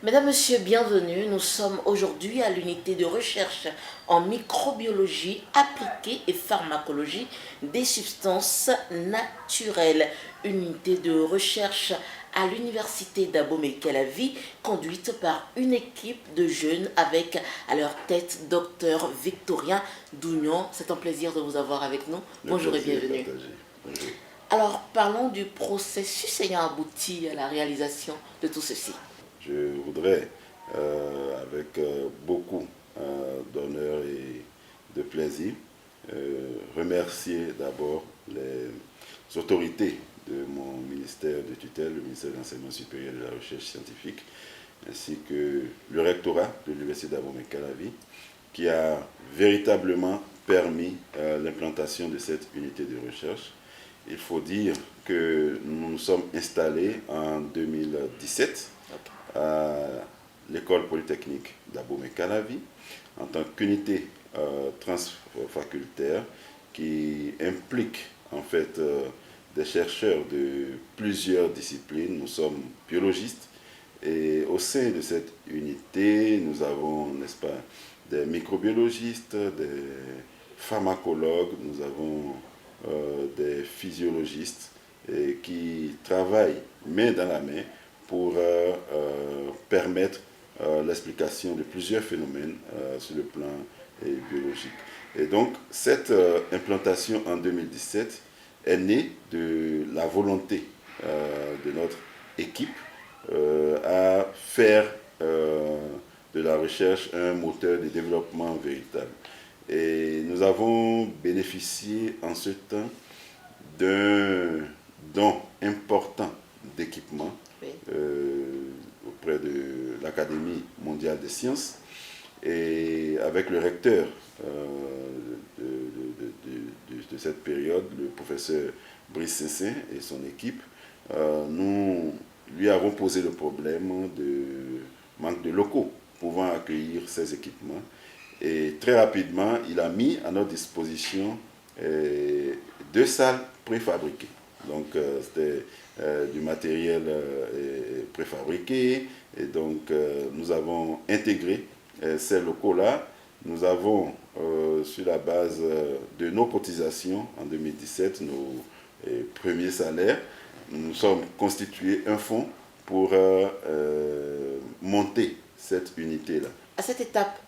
Mesdames, Messieurs, bienvenue. Nous sommes aujourd'hui à l'unité de recherche en microbiologie appliquée et pharmacologie des substances naturelles. Unité de recherche à l'université d'Abomey-Calavi, conduite par une équipe de jeunes avec à leur tête Dr Victorien Dougnon. C'est un plaisir de vous avoir avec nous. Bonjour et bienvenue. Bonjour. Alors, parlons du processus ayant abouti à la réalisation de tout ceci. Je voudrais, avec beaucoup d'honneur et de plaisir, remercier d'abord les autorités de mon ministère de tutelle, le ministère de l'Enseignement supérieur et de la Recherche scientifique, ainsi que le rectorat de l'Université d'Abomey-Calavi, qui a véritablement permis l'implantation de cette unité de recherche. Il faut dire que nous nous sommes installés en 2017 à l'école polytechnique d'Abomey-Calavi en tant qu'unité transfacultaire qui implique en fait des chercheurs de plusieurs disciplines. Nous sommes biologistes et au sein de cette unité, nous avons, n'est-ce pas, des microbiologistes, des pharmacologues, nous avons des physiologistes qui travaillent main dans la main pour permettre l'explication de plusieurs phénomènes sur le plan biologique. Et donc, cette implantation en 2017 est née de la volonté de notre équipe à faire de la recherche un moteur de développement véritable. Et nous avons bénéficié en ce temps d'un don important d'équipement auprès de l'Académie mondiale des sciences et avec le recteur de cette période, le professeur Brice Sessin et son équipe, nous lui avons posé le problème de manque de locaux pouvant accueillir ces équipements. Et très rapidement, il a mis à notre disposition 2 salles préfabriquées. Donc, c'était du matériel préfabriqué. Et donc, nous avons intégré ces locaux-là. Nous avons, sur la base de nos cotisations en 2017, nos premiers salaires, nous sommes constitués un fonds pour monter cette unité-là. À cette étape,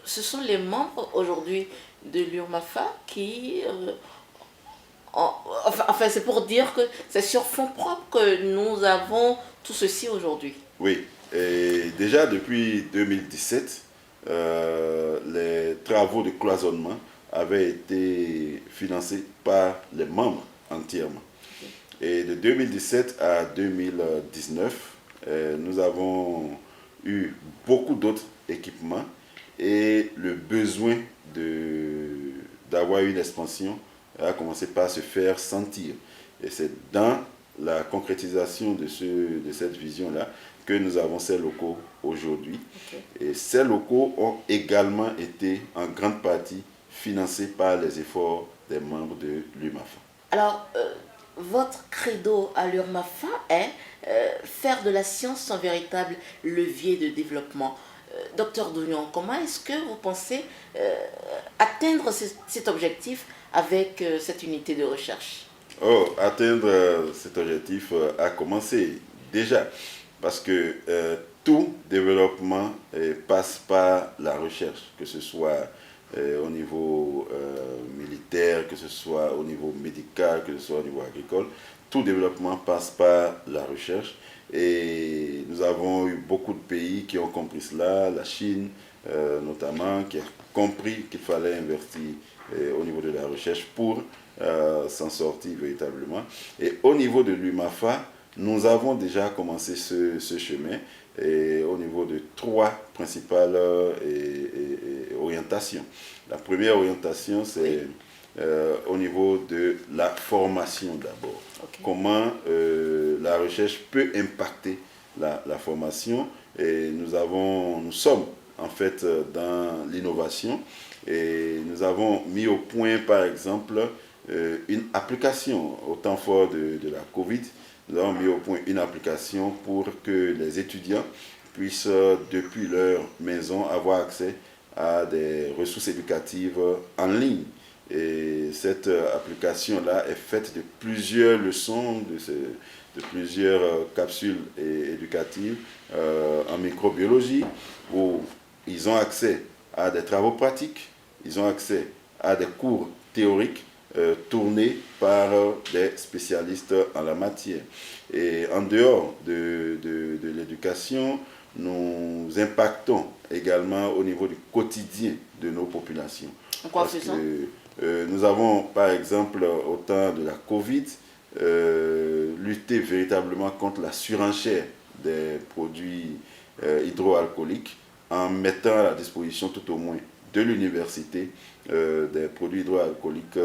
ce sont les membres aujourd'hui de l'URMAFA qui... enfin, c'est pour dire que c'est sur fonds propres que nous avons tout ceci aujourd'hui. Oui, et déjà depuis 2017, les travaux de cloisonnement avaient été financés par les membres entièrement. Et de 2017 à 2019, nous avons eu beaucoup d'autres équipements et le besoin d'avoir une expansion a commencé par se faire sentir. Et c'est dans la concrétisation de cette vision-là que nous avons ces locaux aujourd'hui. Okay. Et ces locaux ont également été en grande partie financés par les efforts des membres de l'URMAFA. Alors, votre credo à l'URMAFA est faire de la science son véritable levier de développement. Docteur Dougnon, comment est-ce que vous pensez atteindre cet objectif avec cette unité de recherche? Atteindre cet objectif a commencé déjà parce que tout développement passe par la recherche, que ce soit au niveau militaire, que ce soit au niveau médical, que ce soit au niveau agricole. Tout développement passe par la recherche et nous avons eu beaucoup de pays qui ont compris cela, la Chine notamment, qui a compris qu'il fallait investir au niveau de la recherche pour s'en sortir véritablement. Et au niveau de l'URMAFA, nous avons déjà commencé ce chemin et au niveau de 3 principales orientations. La première orientation, c'est au niveau de la formation d'abord. Okay. Comment la recherche peut impacter la formation. Et nous sommes en fait dans l'innovation et nous avons mis au point par exemple une application au temps fort de la Covid. Nous avons mis au point une application pour que les étudiants puissent, depuis leur maison, avoir accès à des ressources éducatives en ligne. Et cette application-là est faite de plusieurs leçons, de plusieurs capsules éducatives en microbiologie, où ils ont accès à des travaux pratiques, ils ont accès à des cours théoriques tournés par des spécialistes en la matière. Et en dehors de l'éducation, nous impactons également au niveau du quotidien de nos populations. En quoi faisant? Nous avons, par exemple, au temps de la Covid, lutté véritablement contre la surenchère des produits hydroalcooliques en mettant à la disposition tout au moins de l'université des produits hydroalcooliques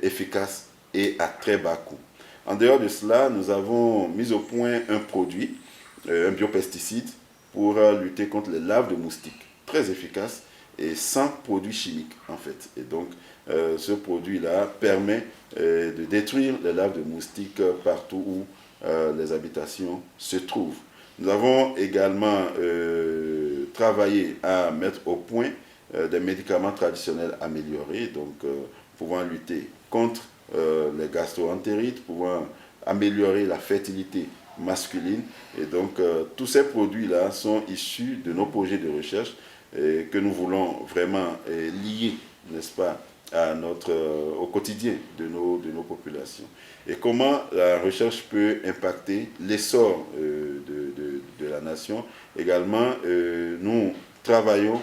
efficaces et à très bas coût. En dehors de cela, nous avons mis au point un produit, un biopesticide, pour lutter contre les larves de moustiques, très efficace et sans produits chimiques en fait. Et donc, ce produit-là permet de détruire les larves de moustiques partout où les habitations se trouvent. Nous avons également travaillé à mettre au point des médicaments traditionnels améliorés, donc pouvant lutter contre les gastro-entérites, pouvant améliorer la fertilité masculine. Et donc, tous ces produits-là sont issus de nos projets de recherche que nous voulons vraiment lier, n'est-ce pas, au quotidien de nos populations. Et comment la recherche peut impacter l'essor de la nation. Également, nous travaillons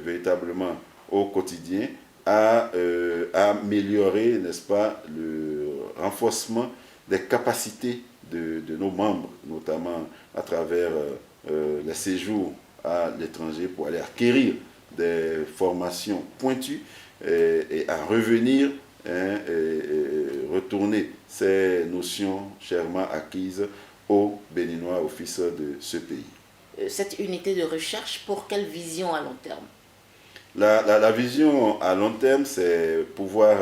véritablement au quotidien à améliorer, n'est-ce pas, le renforcement des capacités de nos membres, notamment à travers les séjours à l'étranger pour aller acquérir des formations pointues et à revenir retourner ces notions chèrement acquises aux Béninois, aux fils de ce pays. Cette unité de recherche, pour quelle vision à long terme? La vision à long terme, c'est pouvoir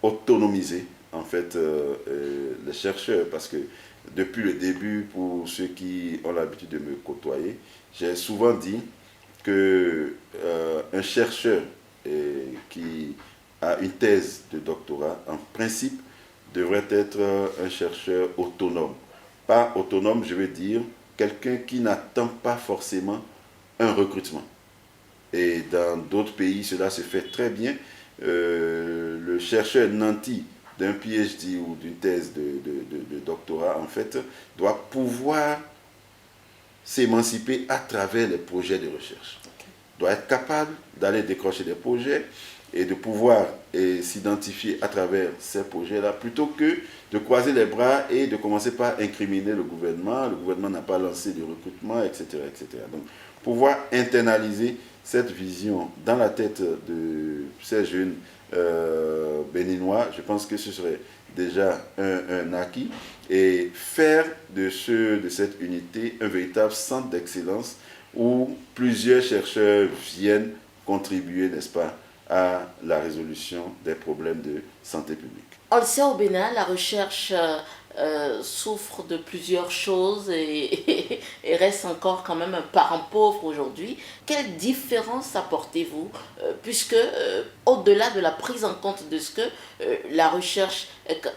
autonomiser en fait les chercheurs, parce que depuis le début, pour ceux qui ont l'habitude de me côtoyer, j'ai souvent dit que un chercheur qui a une thèse de doctorat, en principe, devrait être un chercheur autonome. Pas autonome, je veux dire, quelqu'un qui n'attend pas forcément un recrutement. Et dans d'autres pays, cela se fait très bien. Le chercheur nanti d'un PhD ou d'une thèse de doctorat, en fait, doit pouvoir s'émanciper à travers les projets de recherche. Doit être capable d'aller décrocher des projets et de pouvoir s'identifier à travers ces projets-là, plutôt que de croiser les bras et de commencer par incriminer le gouvernement n'a pas lancé de recrutement, etc., etc. Donc, pouvoir internaliser cette vision dans la tête de ces jeunes béninois, je pense que ce serait déjà un acquis, et faire de cette unité un véritable centre d'excellence où plusieurs chercheurs viennent contribuer, n'est-ce pas, à la résolution des problèmes de santé publique. On le sait, au Bénin, la recherche souffre de plusieurs choses et reste encore quand même un parent pauvre aujourd'hui. Quelle différence apportez-vous puisque au-delà de la prise en compte de ce que la recherche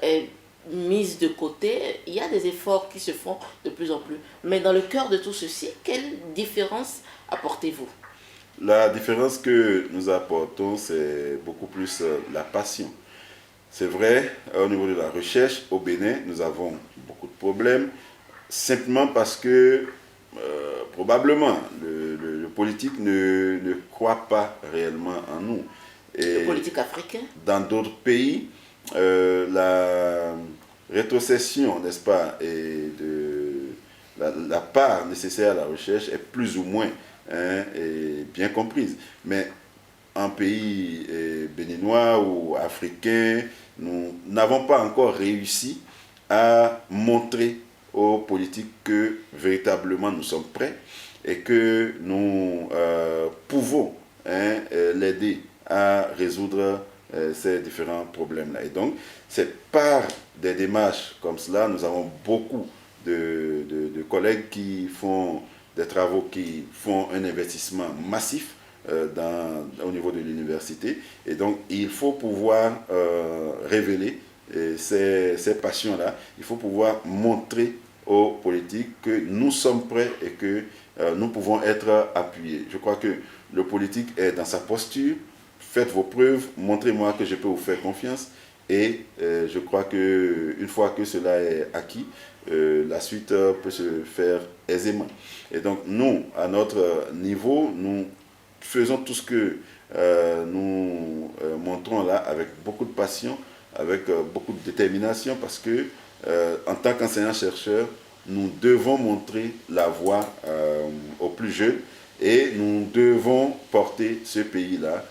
est mise de côté, il y a des efforts qui se font de plus en plus. Mais dans le cœur de tout ceci, quelle différence apportez-vous? La différence que nous apportons, c'est beaucoup plus la passion. C'est vrai, au niveau de la recherche, au Bénin, nous avons beaucoup de problèmes, simplement parce que probablement le politique ne croit pas réellement en nous. Et le politique africain? Dans d'autres pays, la rétrocession, n'est-ce pas, et la part nécessaire à la recherche est plus ou moins et bien comprise. Mais en pays béninois ou africain, nous n'avons pas encore réussi à montrer aux politiques que véritablement nous sommes prêts et que nous pouvons l'aider à résoudre ces différents problèmes-là. Et donc, c'est par des démarches comme cela, nous avons beaucoup de collègues qui font des travaux qui font un investissement massif au niveau de l'université. Et donc, il faut pouvoir révéler ces passions-là. Il faut pouvoir montrer aux politiques que nous sommes prêts et que nous pouvons être appuyés. Je crois que le politique est dans sa posture. Faites vos preuves, montrez-moi que je peux vous faire confiance. Et je crois qu'une fois que cela est acquis, la suite peut se faire aisément. Et donc nous, à notre niveau, nous faisons tout ce que nous montrons là avec beaucoup de passion, avec beaucoup de détermination, parce que en tant qu'enseignant-chercheur, nous devons montrer la voie aux plus jeunes et nous devons porter ce pays-là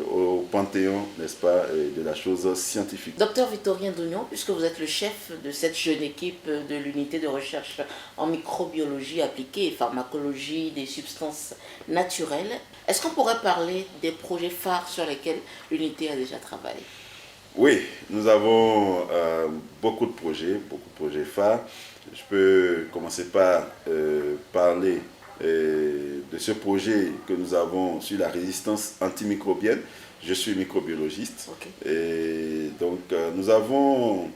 au panthéon, n'est-ce pas, de la chose scientifique. Docteur Victorien Dougnon, puisque vous êtes le chef de cette jeune équipe de l'unité de recherche en microbiologie appliquée et pharmacologie des substances naturelles, est-ce qu'on pourrait parler des projets phares sur lesquels l'unité a déjà travaillé? Oui, nous avons beaucoup de projets phares. Je peux commencer par parler de ce projet que nous avons sur la résistance antimicrobienne. Je suis microbiologiste. Okay. Et donc, nous avons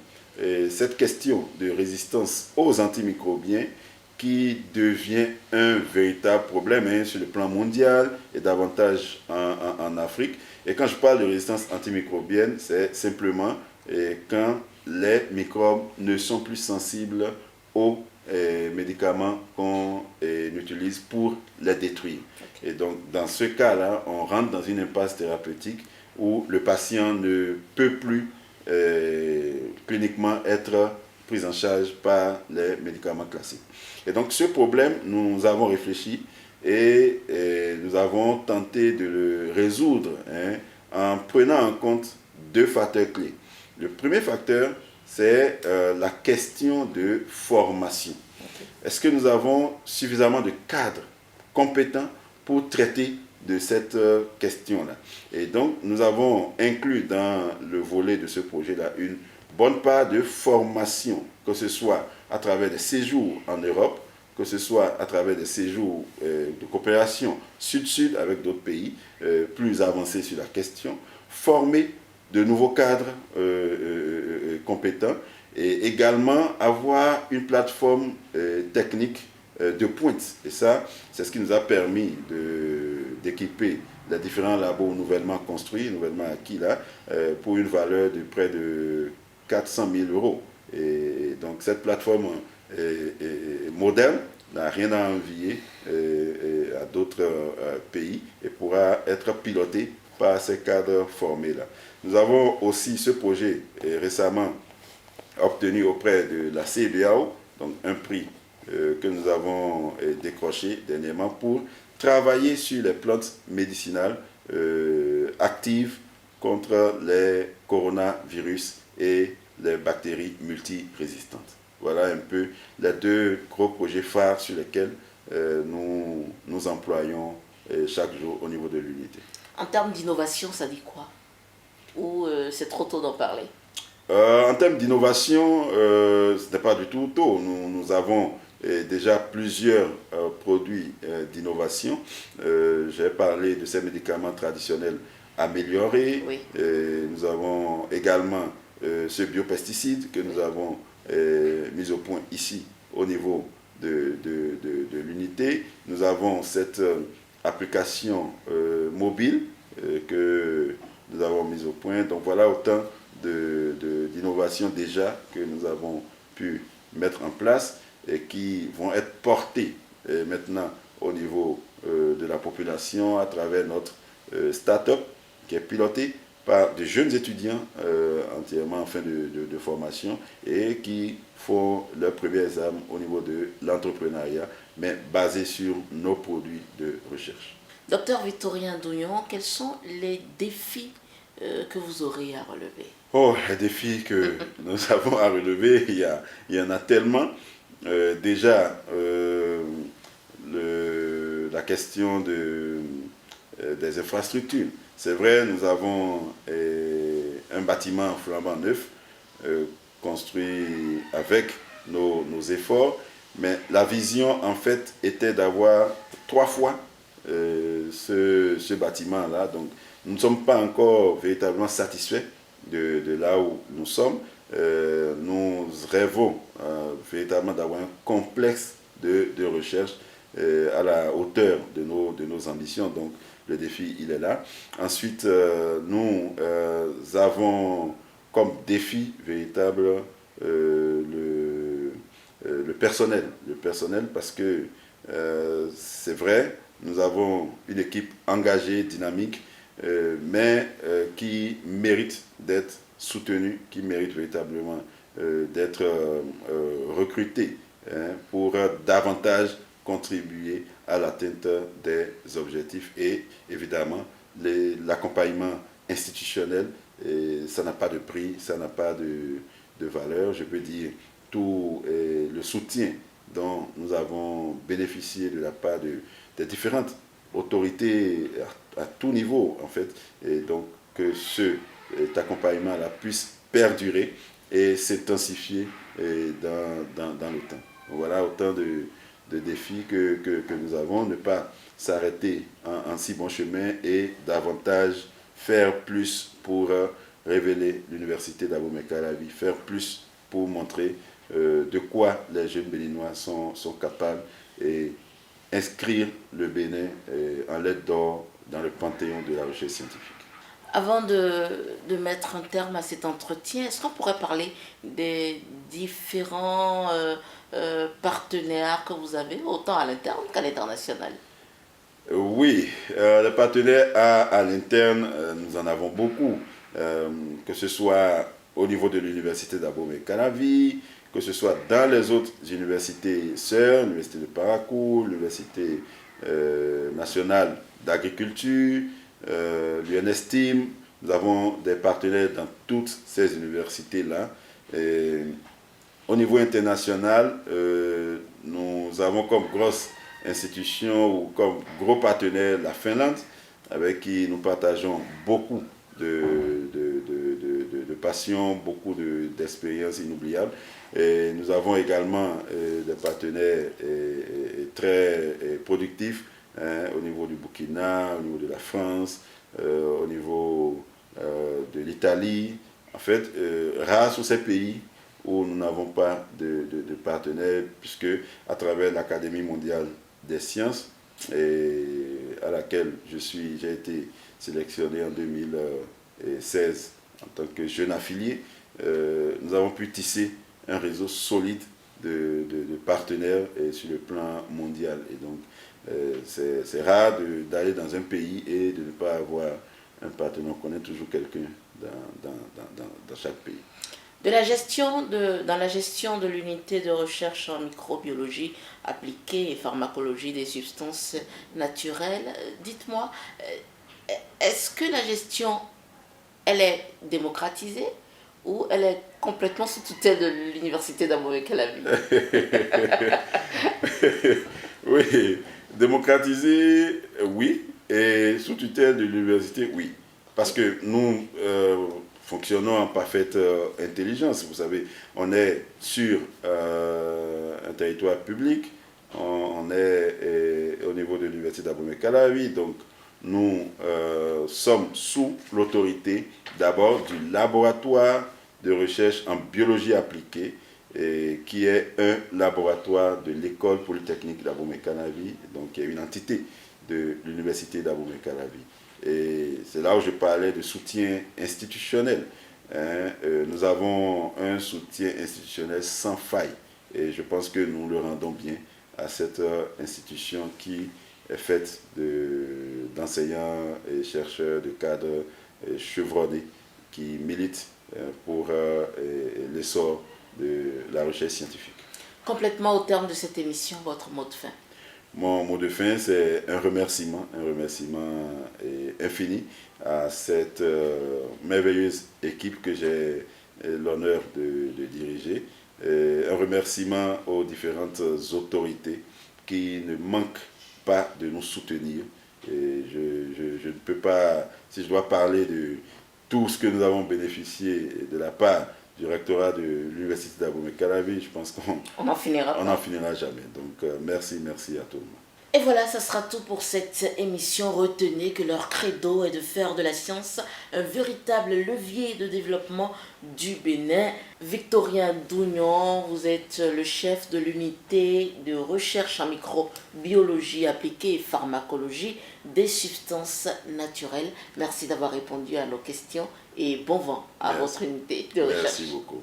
cette question de résistance aux antimicrobiens qui devient un véritable problème sur le plan mondial et davantage en Afrique. Et quand je parle de résistance antimicrobienne, c'est simplement quand les microbes ne sont plus sensibles aux médicaments qu'on utilise pour les détruire. Okay. Et donc, dans ce cas-là, on rentre dans une impasse thérapeutique où le patient ne peut plus cliniquement être pris en charge par les médicaments classiques. Et donc, ce problème, nous avons réfléchi et nous avons tenté de le résoudre en prenant en compte deux facteurs clés. Le premier facteur, c'est la question de formation. Est-ce que nous avons suffisamment de cadres compétents pour traiter de cette question-là? Et donc, nous avons inclus dans le volet de ce projet-là une bonne part de formation, que ce soit à travers des séjours en Europe, que ce soit à travers des séjours de coopération sud-sud avec d'autres pays plus avancés sur la question, former de nouveaux cadres compétents et également avoir une plateforme technique de pointe. Et ça, c'est ce qui nous a permis d'équiper les différents labos nouvellement construits, nouvellement acquis là, pour une valeur de près de 400 000 euros. Et donc cette plateforme moderne n'a rien à envier à d'autres pays et pourra être pilotée par ces cadres formés-là. Nous avons aussi ce projet récemment obtenu auprès de la CEDEAO, donc un prix que nous avons décroché dernièrement pour travailler sur les plantes médicinales actives contre les coronavirus et les bactéries multirésistantes. Voilà un peu les deux gros projets phares sur lesquels nous employons chaque jour au niveau de l'unité. En termes d'innovation, ça dit quoi? Ou c'est trop tôt d'en parler? En termes d'innovation, ce n'est pas du tout tôt. Nous avons déjà plusieurs produits d'innovation. J'ai parlé de ces médicaments traditionnels améliorés. Oui. Nous avons également ce biopesticide que nous avons mis au point ici au niveau de l'unité. Nous avons cette application mobile que nous avons mise au point. Donc voilà autant d'innovations déjà que nous avons pu mettre en place et qui vont être portées maintenant au niveau de la population à travers notre start-up qui est piloté par de jeunes étudiants entièrement en fin de formation et qui font leurs premiers examens au niveau de l'entrepreneuriat, mais basé sur nos produits de recherche. Docteur Victorien Dougnon, quels sont les défis que vous aurez à relever? Oh, les défis que nous avons à relever, il y en a tellement. Déjà, la question des infrastructures. C'est vrai, nous avons un bâtiment flambant neuf construit avec nos efforts, Mais la vision, en fait, était d'avoir 3 fois ce bâtiment-là. Donc, nous ne sommes pas encore véritablement satisfaits de là où nous sommes. Nous rêvons véritablement d'avoir un complexe de recherche à la hauteur de nos ambitions. Donc, le défi, il est là. Ensuite, nous avons comme défi véritable le personnel. Le personnel parce que c'est vrai, nous avons une équipe engagée, dynamique, mais qui mérite d'être soutenue, qui mérite véritablement d'être recrutée pour davantage contribuer à l'atteinte des objectifs et évidemment l'accompagnement institutionnel. Et ça n'a pas de prix, ça n'a pas de valeur. Je peux dire tout le soutien dont nous avons bénéficié de la part des différentes autorités à tout niveau en fait. Et donc que cet accompagnement-là puisse perdurer et s'intensifier dans le temps. Voilà autant de défis que nous avons, ne pas s'arrêter en si bon chemin et davantage faire plus pour révéler l'université d'Abomey-Calavi, faire plus pour montrer de quoi les jeunes béninois sont capables et inscrire le Bénin en lettres d'or dans le panthéon de la recherche scientifique. Avant de mettre un terme à cet entretien, est-ce qu'on pourrait parler des différents partenaires que vous avez, autant à l'interne qu'à l'international? Oui, les partenaires à l'interne, nous en avons beaucoup, que ce soit au niveau de l'université d'Abomey-Calavi, que ce soit dans les autres universités sœurs, l'université de Parakou, l'université nationale d'agriculture, l'UNESTIM. Nous avons des partenaires dans toutes ces universités-là. Au niveau international, nous avons comme grosse institution ou comme gros partenaire la Finlande, avec qui nous partageons beaucoup de passion, beaucoup d'expériences inoubliables. Et nous avons également des partenaires très productifs au niveau du Burkina, au niveau de la France, au niveau de l'Italie. En fait, rares sont ces pays où nous n'avons pas de partenaires, puisque à travers l'Académie mondiale des sciences, à laquelle j'ai été sélectionné en 2016 en tant que jeune affilié, nous avons pu tisser un réseau solide de partenaires sur le plan mondial. Et donc, c'est rare d'aller dans un pays et de ne pas avoir un partenaire. On connaît toujours quelqu'un dans chaque pays. Dans la gestion de l'unité de recherche en microbiologie appliquée et pharmacologie des substances naturelles, dites-moi, est-ce que la gestion, elle est démocratisée ou elle est complètement sous tutelle de l'université d'Abomey-Calavi? Oui, démocratisée, oui, et sous tutelle de l'université, oui. Parce que nous fonctionnons en parfaite intelligence. Vous savez, on est sur un territoire public, on est au niveau de l'université d'Abomey-Calavi, donc nous sommes sous l'autorité d'abord du laboratoire de recherche en biologie appliquée, qui est un laboratoire de l'école polytechnique d'Abomey-Calavi, donc qui est une entité de l'université d'Abomey-Calavi. Et c'est là où je parlais de soutien institutionnel. Nous avons un soutien institutionnel sans faille. Et je pense que nous le rendons bien à cette institution qui est faite d'enseignants et chercheurs, de cadres chevronnés qui militent pour l'essor de la recherche scientifique. Complètement au terme de cette émission, votre mot de fin? Mon mot de fin, c'est un remerciement infini à cette merveilleuse équipe que j'ai l'honneur de diriger. Un remerciement aux différentes autorités qui ne manquent pas de nous soutenir. Et je ne peux pas, si je dois parler de tout ce que nous avons bénéficié de la part du rectorat de l'Université d'Abomey-Calavi, je pense qu'on n'en finira pas. On n'en finira jamais. Donc merci à tout le monde. Et voilà, ça sera tout pour cette émission. Retenez que leur credo est de faire de la science un véritable levier de développement du Bénin. Victorien Dougnon, vous êtes le chef de l'unité de recherche en microbiologie appliquée et pharmacologie des substances naturelles. Merci d'avoir répondu à nos questions et bon vent à votre unité de recherche. Merci beaucoup.